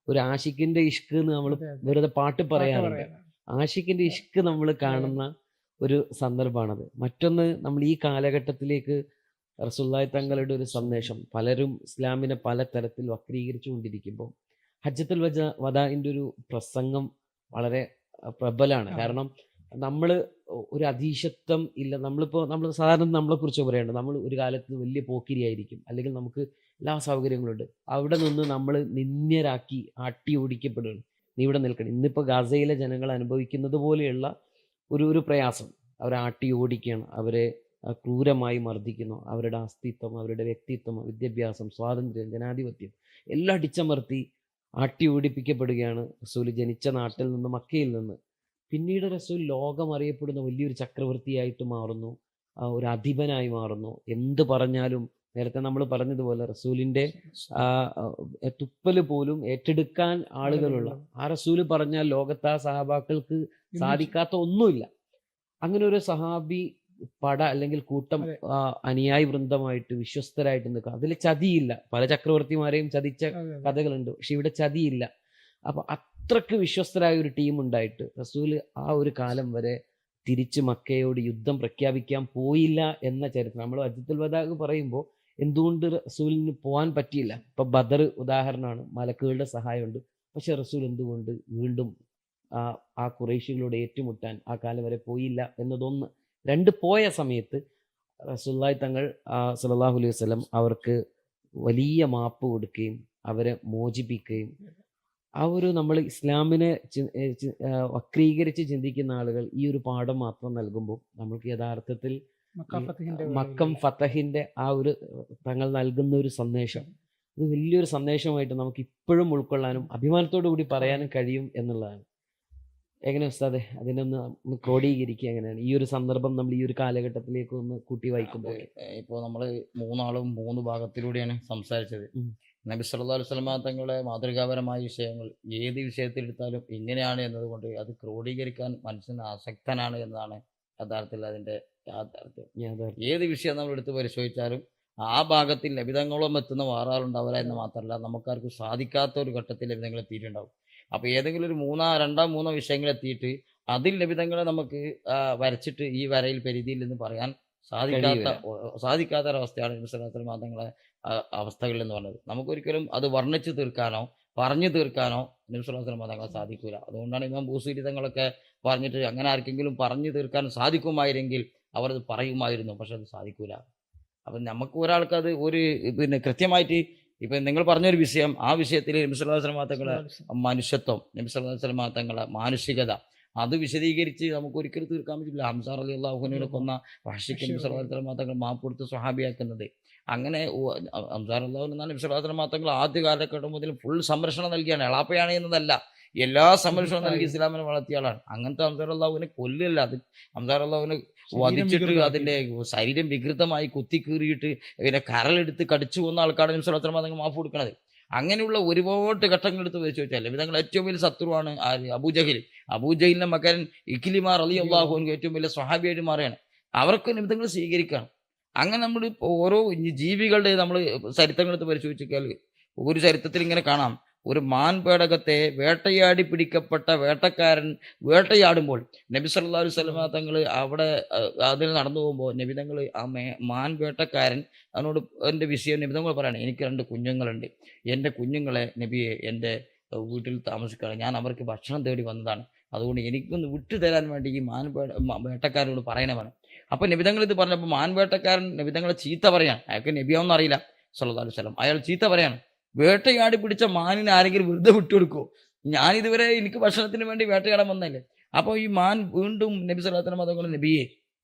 ഒരു ആഷിക്കിന്റെ ഇഷ്ക് എന്ന് നമ്മൾ വെറുതെ പാട്ട് പറയാറുണ്ട്. ആഷിക്കിന്റെ ഇഷ്ക് നമ്മൾ കാണുന്ന ഒരു സന്ദർഭമാണത്. മറ്റൊന്ന്, നമ്മൾ ഈ കാലഘട്ടത്തിലേക്ക് റസൂലുള്ളാഹി തങ്ങളുടെ ഒരു സന്ദേശം പലരും ഇസ്ലാമിനെ പല തരത്തിൽ വക്രീകരിച്ചു കൊണ്ടിരിക്കുമ്പോൾ ഹജ്ജത്തുൽ വദാഇന്റെ ഒരു പ്രസംഗം വളരെ പ്രബലമാണ്. കാരണം നമ്മൾ ഒരു അതീശത്വം ഇല്ല. നമ്മൾ സാധാരണ നമ്മളെ കുറിച്ച് പറയേണ്ടത്, നമ്മൾ ഒരു കാലത്ത് വലിയ പോക്കിരിയായിരിക്കും, അല്ലെങ്കിൽ നമുക്ക് എല്ലാ സൗകര്യങ്ങളുണ്ട്. അവിടെ നിന്ന് നമ്മൾ നിന്ദ്യരാക്കി ആട്ടി ഓടിക്കപ്പെടുകയാണ്. നീ ഇവിടെ നിൽക്കണം. ഇന്നിപ്പോൾ ഗാസയിലെ ജനങ്ങൾ അനുഭവിക്കുന്നത് പോലെയുള്ള ഒരു പ്രയാസം. അവരെ ആട്ടി ഓടിക്കുകയാണ്, അവരെ ക്രൂരമായി മർദ്ദിക്കുന്നു. അവരുടെ അസ്തിത്വം, അവരുടെ വ്യക്തിത്വം, വിദ്യാഭ്യാസം, സ്വാതന്ത്ര്യം, ജനാധിപത്യം എല്ലാം അടിച്ചമർത്തി ആട്ടി ഓടിപ്പിക്കപ്പെടുകയാണ് റസൂൽ ജനിച്ച നാട്ടിൽ നിന്ന്, മക്കയിൽ നിന്ന്. പിന്നീട് റസൂൽ ലോകം അറിയപ്പെടുന്ന വലിയൊരു ചക്രവർത്തിയായിട്ട് മാറുന്നു, ഒരു അധിപനായി മാറുന്നു. എന്ത് പറഞ്ഞാലും, നേരത്തെ നമ്മൾ പറഞ്ഞതുപോലെ റസൂലിന്റെ തുപ്പല് പോലും ഏറ്റെടുക്കാൻ ആളുകളുള്ള, ആ റസൂല് പറഞ്ഞാൽ ലോകത്ത് ആ സഹാബാക്കൾക്ക് സാധിക്കാത്ത ഒന്നുമില്ല. അങ്ങനെ ഒരു സഹാബി പട അല്ലെങ്കിൽ കൂട്ടം അനുയായി വൃന്ദമായിട്ട് വിശ്വസ്തരായിട്ട് നിൽക്കുക. അതിൽ ചതിയില്ല. പല ചക്രവർത്തിമാരെയും ചതിച്ച കഥകളുണ്ട്, പക്ഷെ ഇവിടെ ചതിയില്ല. അപ്പൊ അത്രക്ക് വിശ്വസ്തരായ ഒരു ടീം ഉണ്ടായിട്ട് റസൂല് ആ ഒരു കാലം വരെ തിരിച്ച് മക്കയോട് യുദ്ധം പ്രഖ്യാപിക്കാൻ പോയില്ല എന്ന ചരിത്രം. നമ്മൾ ഹജ്ജത്തുൽ വദാഅ് പറയുമ്പോൾ എന്തുകൊണ്ട് റസൂലിന് പോകാൻ പറ്റിയില്ല? ഇപ്പൊ ബദർ ഉദാഹരണമാണ്, മലക്കുകളുടെ സഹായമുണ്ട്. പക്ഷെ റസൂൽ എന്തുകൊണ്ട് വീണ്ടും ആ ഖുറൈശികളോട് ഏറ്റുമുട്ടാൻ ആ കാലം വരെ പോയില്ല എന്നതൊന്ന്. രണ്ട്, പോയ സമയത്ത് റസൂലുള്ളാഹി തങ്ങൾ സല്ലല്ലാഹു അലൈഹി വസല്ലം അവർക്ക് വലിയ മാപ്പ് കൊടുക്കുകയും അവരെ മോചിപ്പിക്കുകയും, ആ ഒരു നമ്മൾ ഇസ്ലാമിനെ വക്രീകരിച്ച് ചിന്തിക്കുന്ന ആളുകൾ ഈ ഒരു പാഠം മാത്രം നൽകുമ്പോൾ നമ്മൾക്ക് യഥാർത്ഥത്തിൽ മക്കം ഫതഹിന്റെ ആ ഒരു തങ്ങൾ നൽകുന്ന ഒരു സന്ദേശം, ഇത് വലിയൊരു സന്ദേശമായിട്ട് നമുക്ക് ഇപ്പോഴും ഉൾക്കൊള്ളാനും അഭിമാനത്തോടു കൂടി പറയാനും കഴിയും എന്നുള്ളതാണ്. എങ്ങനെ ഉസ്താദെ അതിനൊന്ന് ക്രോഡീകരിക്കുക? എങ്ങനെയാണ് ഈ ഒരു സന്ദർഭം നമ്മൾ ഈ ഒരു കാലഘട്ടത്തിലേക്ക് ഒന്ന് കൂട്ടി വായിക്കുമ്പോൾ? ഇപ്പോൾ നമ്മൾ മൂന്നാളും മൂന്ന് ഭാഗത്തിലൂടെയാണ് സംസാരിച്ചത്. നബി സല്ലല്ലാഹു അലൈഹി വസല്ലം തങ്ങളുടെ മാതൃകാപരമായ വിഷയങ്ങൾ ഏത് വിഷയത്തിലെടുത്താലും ഇങ്ങനെയാണ് എന്നതുകൊണ്ട് അത് ക്രോഡീകരിക്കാൻ മനുഷ്യന് ആസക്തനാണ് എന്നതാണ് യഥാർത്ഥത്തിൽ അതിൻ്റെ യാഥാർത്ഥ്യം. ഏത് വിഷയം നമ്മൾ എടുത്ത് പരിശോധിച്ചാലും ആ ഭാഗത്തിൽ ലഭിതങ്ങളോളം എത്തുന്ന വേറാളുണ്ടാവില്ല എന്ന് മാത്രമല്ല, നമുക്കാർക്കും സാധിക്കാത്ത ഒരു ഘട്ടത്തിൽ ലഭിതങ്ങൾ എത്തിയിട്ടുണ്ടാവും. അപ്പോൾ ഏതെങ്കിലും ഒരു രണ്ടോ മൂന്നോ വിഷയങ്ങൾ എത്തിയിട്ട് അതിൽ ലഭിതങ്ങളെ നമുക്ക് വരച്ചിട്ട് ഈ വരയിൽ പരിധിയിൽ നിന്ന് പറയാൻ സാധിക്കാത്ത ഒരവസ്ഥയാണ് നബി സല്ലല്ലാഹു അലൈഹി വസല്ലം തങ്ങളെ അവസ്ഥകൾ എന്ന് പറഞ്ഞത്. നമുക്കൊരിക്കലും അത് വർണ്ണിച്ച് തീർക്കാനോ പറഞ്ഞു തീർക്കാനോ നബി സല്ലല്ലാഹു അലൈഹി വസല്ലം തങ്ങളെ സാധിക്കില്ല. അതുകൊണ്ടാണ് ഇമാം ബൂസീരി തങ്ങളൊക്കെ പറഞ്ഞിട്ട് അങ്ങനെ ആർക്കെങ്കിലും പറഞ്ഞു തീർക്കാൻ സാധിക്കുമായിരുന്നെങ്കിൽ അവരത് പറയുമായിരുന്നു, പക്ഷെ അത് സാധിക്കൂല. അപ്പം നമുക്ക് ഒരാൾക്ക് അത് കൃത്യമായിട്ട് ഇപ്പം നിങ്ങൾ പറഞ്ഞൊരു വിഷയം, ആ വിഷയത്തിൽ നബി സല്ലല്ലാഹു അലൈഹി വസല്ലം തങ്ങളെ മനുഷ്യത്വം, നബി സല്ലല്ലാഹു അലൈഹി വസല്ലം തങ്ങളെ മാനുഷികത, അത് വിശദീകരിച്ച് നമുക്ക് ഒരിക്കലും തീർക്കാൻ പറ്റില്ല. ഹംസ റളിയല്ലാഹു അൻഹുവിനെ കൊന്ന വഹ്ശിക്ക് നബി സല്ലല്ലാഹു അലൈഹി വസല്ലം തങ്ങൾ മാപ്പ് കൊടുത്ത് സ്വഹാബിയാക്കുന്നത്. അങ്ങനെ ഹംസ റളിയല്ലാഹു അൻഹു നബി സല്ലല്ലാഹു അലൈഹി വസല്ലം തങ്ങൾ ആദ്യ കാലഘട്ടം മുതൽ ഫുൾ സംരക്ഷണം നൽകിയാണ്. എളാപ്പയാണ് എന്നതല്ല, എല്ലാ സംരക്ഷണവും നൽകി ഇസ്ലാമിനെ വളർത്തിയ ആളാണ്. അങ്ങനത്തെ ഹംസ റളിയല്ലാഹുവിനെ കൊല്ലല്ല, അത് ഹംസ റളിയല്ലാഹുവിനെ വധിച്ചിട്ട് അതിൻ്റെ ശരീരം വികൃതമായി കുത്തിക്കീറിയിട്ട് പിന്നെ കരളെടുത്ത് കടിച്ചു പോകുന്ന ആൾക്കാണ് നബി സല്ലല്ലാഹു അലൈഹി വസല്ലം തങ്ങൾ മാഫ് കൊടുക്കുന്നത്. അങ്ങനെയുള്ള ഒരുപാട് ഘട്ടങ്ങൾ എടുത്ത് വെച്ച് വെച്ചാൽ നബിതങ്ങൾ ഏറ്റവും വലിയ ശത്രുവാണ് അബൂജഹിൽ. അബൂജഹിലിന്റെ മകൻ ഇക്ലിമ റളിയല്ലാഹു അൻഹു ഏറ്റവും വലിയ സ്വഹാബിയായിട്ട് മാറുകയാണ്. അവർക്ക് നബിതങ്ങൾ സ്വീകരിക്കുകയാണ്. അങ്ങനെ നമ്മൾ ഓരോ ജീവികളുടെ നമ്മൾ ചരിത്രങ്ങൾ എടുത്ത് പരിശോധിച്ചാൽ ഒരു ചരിത്രത്തിൽ ഇങ്ങനെ കാണാം, ഒരു മാൻപേടകത്തെ വേട്ടയാടി പിടിക്കപ്പെട്ട വേട്ടക്കാരൻ വേട്ടയാടുമ്പോൾ നബി സല്ലല്ലാഹു അലൈഹി വസല്ലം തങ്ങൾ അവിടെ അതിൽ നടന്നു പോകുമ്പോൾ നബിതങ്ങൾ ആ മാൻ വേട്ടക്കാരൻ അതിനോട് എൻ്റെ വിഷയം നബിതങ്ങൾ പറയണം, എനിക്ക് 2 കുഞ്ഞുങ്ങളുണ്ട്, എൻ്റെ കുഞ്ഞുങ്ങളെ നബിയെ എൻ്റെ വീട്ടിൽ താമസിക്കുകയാണ്, ഞാൻ അവർക്ക് ഭക്ഷണം തേടി വന്നതാണ്, അതുകൊണ്ട് എനിക്കൊന്ന് വിട്ടു തരാൻ വേണ്ടി ഈ വേട്ടക്കാരനോട് പറയണമാണ്. അപ്പം നബിതങ്ങൾ ഇത് പറഞ്ഞപ്പോൾ വേട്ടക്കാരൻ നബിതങ്ങളെ ചീത്ത പറയാണ്. അയാൾക്ക് നബിയാവൊന്നും അറിയില്ല സല്ലല്ലാഹു അലൈഹി വസല്ലം. അയാൾ ചീത്ത പറയാണ്, വേട്ടയാടി പിടിച്ച മാനിനെ ആരെങ്കിലും വെറുതെ വിട്ടുകൊടുക്കുമോ? ഞാനിതുവരെ എനിക്ക് ഭക്ഷണത്തിന് വേണ്ടി വേട്ടയാടാൻ വന്നല്ലേ. അപ്പോൾ ഈ മാൻ വീണ്ടും നബി സല്ലല്ലാഹു അലൈഹി വസല്ലം തങ്ങൾ, നബിയെ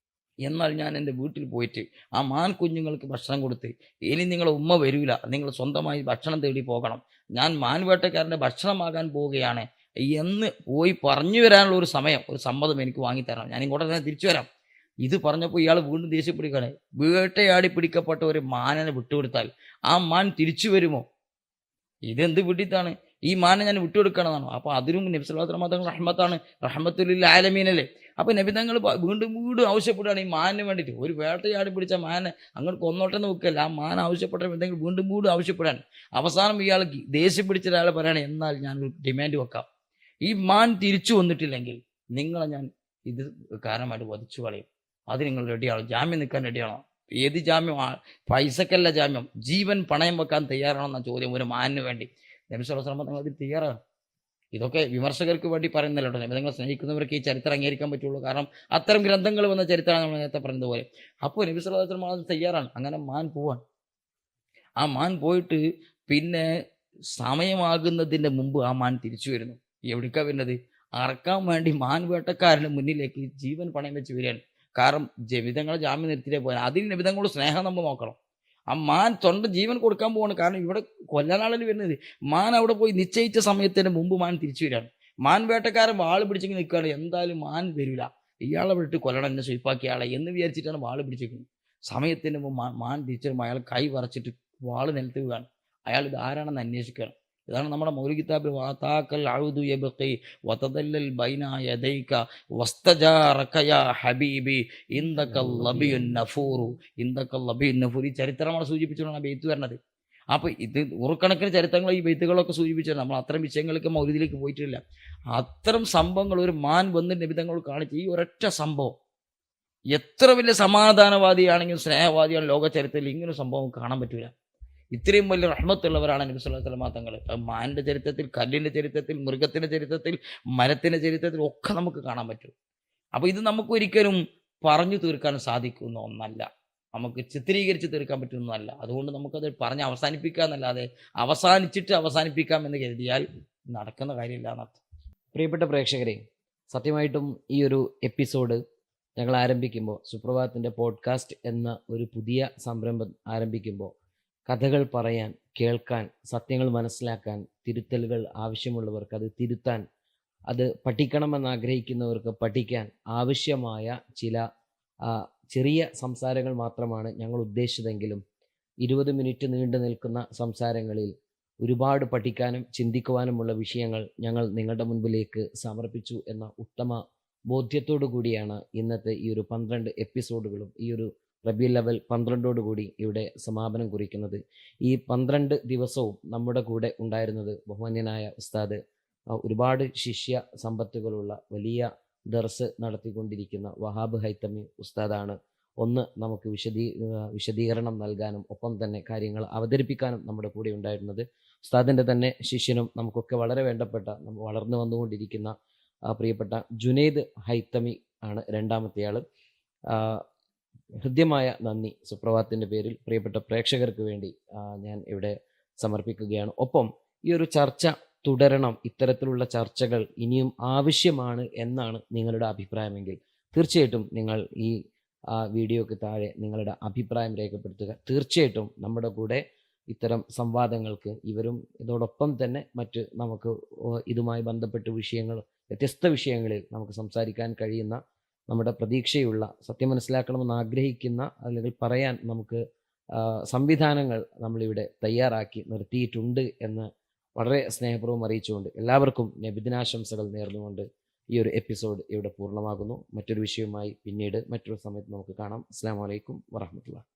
എന്നാൽ ഞാൻ എൻ്റെ വീട്ടിൽ പോയിട്ട് ആ മാൻ കുഞ്ഞുങ്ങൾക്ക് ഭക്ഷണം കൊടുത്ത് ഇനി നിങ്ങളെ ഉമ്മ വരൂല, നിങ്ങൾ സ്വന്തമായി ഭക്ഷണം തേടി പോകണം, ഞാൻ മാൻ വേട്ടക്കാരൻ്റെ ഭക്ഷണമാകാൻ പോവുകയാണ് എന്ന് പോയി പറഞ്ഞു വരാനുള്ള ഒരു സമയം, ഒരു സമ്മതം എനിക്ക് വാങ്ങിത്തരണം, ഞാൻ ഇങ്ങോട്ട് തന്നെ തിരിച്ചു വരാം. ഇത് പറഞ്ഞപ്പോൾ ഇയാൾ വീണ്ടും ദേഷ്യപ്പെടുകയാണ്. വേട്ടയാടി പിടിക്കപ്പെട്ട ഒരു മാനിനെ വിട്ടുകൊടുത്താൽ ആ മാൻ തിരിച്ചു വരുമോ? ഇതെന്ത് വിട്ടിത്താണ്? ഈ മാനെ ഞാൻ വിട്ടുകൊടുക്കണമെന്നാണ്. അപ്പോൾ അതിനും നബി സല്ലല്ലാഹു അലൈഹി വസല്ലം തങ്ങൾ റഹ്മത്താണ്, റഹ്മത്തുൽ ആലമീനല്ലേ. അപ്പോൾ നബി തങ്ങൾ വീണ്ടും വീണ്ടും ആവശ്യപ്പെടുകയാണ് ഈ മാനിന് വേണ്ടിയിട്ട്. ഒരു വേട്ടയാടി പിടിച്ച മാനെ അങ്ങോട്ട് കൊന്നോട്ടെ എന്ന് വെക്കല്ല, ആ മാൻ ആവശ്യപ്പെട്ട എന്തെങ്കിലും വീണ്ടും വീണ്ടും ആവശ്യപ്പെടാൻ. അവസാനം ഇയാൾ ദേഷ്യം പിടിച്ച ഒരാൾ പറയണേ, എന്നാൽ ഞാനൊരു ഡിമാൻഡ് വെക്കാം, ഈ മാൻ തിരിച്ചു വന്നിട്ടില്ലെങ്കിൽ നിങ്ങളെ ഞാൻ ഇത് കാരണമായിട്ട് വധിച്ചു കളയും. അത് നിങ്ങൾ റെഡിയാണോ? ജാമ്യം നിൽക്കാൻ റെഡിയാണോ? ഏത് ജാമ്യം? പൈസക്കല്ല ജാമ്യം, ജീവൻ പണയം വെക്കാൻ തയ്യാറാണെന്ന ചോദ്യം ഒരു മാനിന് വേണ്ടി. നബി സല്ലല്ലാഹു അലൈഹി വസല്ലം തങ്ങൾ അതിൽ തയ്യാറാണ്. ഇതൊക്കെ വിമർശകർക്ക് വേണ്ടി പറയുന്നില്ല കേട്ടോ. നബി തങ്ങൾ സ്നേഹിക്കുന്നവർക്ക് ഈ ചരിത്രം അംഗീകരിക്കാൻ പറ്റുള്ളൂ. കാരണം അത്തരം ഗ്രന്ഥങ്ങൾ വന്ന ചരിത്രമാണ് നമ്മൾ നേരത്തെ പറഞ്ഞതുപോലെ. അപ്പോൾ നബി സല്ലല്ലാഹു അലൈഹി വസല്ലം അത് തയ്യാറാണ്. അങ്ങനെ മാൻ പോവാൻ. ആ മാൻ പോയിട്ട് പിന്നെ സമയമാകുന്നതിൻ്റെ മുമ്പ് ആ മാൻ തിരിച്ചു വരുന്നു. എവിടേക്കാണ് വരുന്നത്? അറക്കാൻ വേണ്ടി മാൻ വേട്ടക്കാരന് മുന്നിലേക്ക് ജീവൻ പണയം വെച്ച് വരികയാണ്. കാരണം നബിതങ്ങളെ ജാമ്യം നിർത്തിയിട്ടേ പോയാൽ അതിൽ നബിതങ്ങളുടെ സ്നേഹം നമ്മൾ നോക്കണം. ആ മാൻ സ്വന്തം ജീവൻ കൊടുക്കാൻ പോവാണ്. കാരണം ഇവിടെ കൊല്ലാനാളല്ലേ വരുന്നത്. മാൻ അവിടെ പോയി നിശ്ചയിച്ച സമയത്തിന് മുമ്പ് മാൻ തിരിച്ചു വരികയാണ്. മാൻ വേട്ടക്കാരൻ വാള് പിടിച്ചെങ്കിൽ നിൽക്കുകയാണ്. എന്തായാലും മാൻ വരില്ല, ഇയാളെ വിട്ട് കൊല്ലണം, എന്നെ സ്വീപ്പാക്കിയ ആളെ എന്ന് വിചാരിച്ചിട്ടാണ് വാള് പിടിച്ചേക്കുന്നത്. സമയത്തിന് മുമ്പ് മാൻ തിരിച്ചു വരുമ്പോൾ അയാൾ കൈ വറച്ചിട്ട് വാള് നിലത്ത് വീഴാണ്. അയാൾ ഇത് ആരാണെന്ന് അന്വേഷിക്കുകയാണ്. ഇതാണ് നമ്മുടെ മൗലിക കിതാബിൽ വാതാക്കൽ അഊദു യബ്ഖി വതദല്ലൽ ബൈന യദൈക വസ്തജാറക യാ ഹബീബി ഇൻദകൽ ലബിയുൻ നഫൂറു. ഇൻദകൽ ലബിയുൻ നഫൂർ ഈ ചരിത്രമാണ് സൂചിപ്പിച്ചുകൊണ്ടാണ് ബെയ്ത്ത് വരുന്നത്. അപ്പോൾ ഇത് നൂറുകണക്കിന് ചരിത്രങ്ങൾ ഈ ബെയ്ത്തുകളൊക്കെ സൂചിപ്പിച്ചാണ്. നമ്മൾ അത്തരം വിഷയങ്ങൾക്ക് മൗലിദിലേക്ക് പോയിട്ടില്ല. അത്തരം സംഭവങ്ങൾ ഒരു മാൻ വന്ന് നബിതങ്ങൾ കാണിച്ച് ഈ ഒരൊറ്റ സംഭവം എത്ര വലിയ സമാധാനവാദിയാണെങ്കിലും സ്നേഹവാദിയാണ് ലോക ചരിത്രത്തിൽ ഇങ്ങനെ സംഭവം കാണാൻ പറ്റില്ല. ഇത്രയും വലിയ റഹ്മത്തുള്ളവരാണ് നബി സല്ലല്ലാഹു അലൈഹി വസല്ലം തങ്ങൾ. മാനിൻ്റെ ചരിത്രത്തിൽ, കല്ലിൻ്റെ ചരിത്രത്തിൽ, മൃഗത്തിൻ്റെ ചരിത്രത്തിൽ, മരത്തിൻ്റെ ചരിത്രത്തിൽ ഒക്കെ നമുക്ക് കാണാൻ പറ്റും. അപ്പോൾ ഇത് നമുക്ക് ഒരിക്കലും പറഞ്ഞു തീർക്കാൻ സാധിക്കുന്ന ഒന്നല്ല, നമുക്ക് ചിത്രീകരിച്ച് തീർക്കാൻ പറ്റുന്നതല്ല. അതുകൊണ്ട് നമുക്കത് പറഞ്ഞ് അവസാനിപ്പിക്കുക എന്നല്ലാതെ അവസാനിച്ചിട്ട് അവസാനിപ്പിക്കാം എന്ന് കരുതിയാൽ നടക്കുന്ന കാര്യമില്ല എന്നർത്ഥം. പ്രിയപ്പെട്ട പ്രേക്ഷകരെ, സത്യമായിട്ടും ഈ ഒരു എപ്പിസോഡ് ഞങ്ങൾ ആരംഭിക്കുമ്പോൾ, സുപ്രഭാതത്തിൻ്റെ പോഡ്കാസ്റ്റ് എന്ന ഒരു പുതിയ സംരംഭം ആരംഭിക്കുമ്പോൾ, കഥകൾ പറയാൻ, കേൾക്കാൻ, സത്യങ്ങൾ മനസ്സിലാക്കാൻ, തിരുത്തലുകൾ ആവശ്യമുള്ളവർക്ക് അത് തിരുത്താൻ, അത് പഠിക്കണമെന്ന് ആഗ്രഹിക്കുന്നവർക്ക് പഠിക്കാൻ ആവശ്യമായ ചില ചെറിയ സംസാരങ്ങൾ മാത്രമാണ് ഞങ്ങൾ ഉദ്ദേശിച്ചതെങ്കിലും 20 മിനിറ്റ് നീണ്ടു നിൽക്കുന്ന സംസാരങ്ങളിൽ ഒരുപാട് പഠിക്കാനും ചിന്തിക്കുവാനുമുള്ള വിഷയങ്ങൾ ഞങ്ങൾ നിങ്ങളുടെ മുൻപിലേക്ക് സമർപ്പിച്ചു എന്ന ഉത്തമ ബോധ്യത്തോടു കൂടിയാണ് ഇന്നത്തെ ഈ ഒരു 12 എപ്പിസോഡുകളും ഈ ഒരു റബീഉൽ അവ്വൽ 12 കൂടി ഇവിടെ സമാപനം കുറിക്കുന്നത്. ഈ 12 ദിവസവും നമ്മുടെ കൂടെ ഉണ്ടായിരുന്നത് ബഹുമാന്യനായ ഉസ്താദ്, ഒരുപാട് ശിഷ്യ സമ്പത്തുകളുള്ള വലിയ ദർസ് നടത്തിക്കൊണ്ടിരിക്കുന്ന വഹാബ് ഹൈത്തമി ഉസ്താദാണ്. ഒന്ന് നമുക്ക് വിശദീകരണം നൽകാനും ഒപ്പം തന്നെ കാര്യങ്ങൾ അവതരിപ്പിക്കാനും നമ്മുടെ കൂടെ ഉണ്ടായിരുന്നത്. ഉസ്താദിൻ്റെ തന്നെ ശിഷ്യനും നമുക്കൊക്കെ വളരെ വേണ്ടപ്പെട്ട, വളർന്നു വന്നുകൊണ്ടിരിക്കുന്ന പ്രിയപ്പെട്ട ജുനൈദ് ഹൈത്തമി ആണ് രണ്ടാമത്തെ ആൾ. ഹൃദ്യമായ നന്ദി സുപ്രഭാതത്തിൻ്റെ പേരിൽ പ്രിയപ്പെട്ട പ്രേക്ഷകർക്ക് വേണ്ടി ഞാൻ ഇവിടെ സമർപ്പിക്കുകയാണ്. ഒപ്പം ഈ ഒരു ചർച്ച തുടരണം, ഇത്തരത്തിലുള്ള ചർച്ചകൾ ഇനിയും ആവശ്യമാണ് എന്നാണ് നിങ്ങളുടെ അഭിപ്രായമെങ്കിൽ തീർച്ചയായിട്ടും നിങ്ങൾ ഈ വീഡിയോക്ക് താഴെ നിങ്ങളുടെ അഭിപ്രായം രേഖപ്പെടുത്തുക. തീർച്ചയായിട്ടും നമ്മുടെ കൂടെ ഇത്തരം സംവാദങ്ങൾക്ക് ഇവരും ഇതോടൊപ്പം തന്നെ മറ്റ് നമുക്ക് ഇതുമായി ബന്ധപ്പെട്ട വിഷയങ്ങൾ, വ്യത്യസ്ത വിഷയങ്ങളിൽ നമുക്ക് സംസാരിക്കാൻ കഴിയുന്ന, നമ്മുടെ പ്രതീക്ഷയുള്ള, സത്യം മനസ്സിലാക്കണമെന്ന് ആഗ്രഹിക്കുന്ന അല്ലെങ്കിൽ പറയാൻ നമുക്ക് സംവിധാനങ്ങൾ നമ്മളിവിടെ തയ്യാറാക്കി നിർത്തിയിട്ടുണ്ട് എന്ന് വളരെ സ്നേഹപൂർവ്വം അറിയിച്ചുകൊണ്ട് എല്ലാവർക്കും നബിദിനാശംസകൾ നേർന്നുകൊണ്ട് ഈ ഒരു എപ്പിസോഡ് ഇവിടെ പൂർണ്ണമാകുന്നു. മറ്റൊരു വിഷയവുമായി പിന്നീട് മറ്റൊരു സമയത്ത് നമുക്ക് കാണാം. അസ്സലാമു അലൈക്കും വറഹ്മത്തുള്ളാഹി.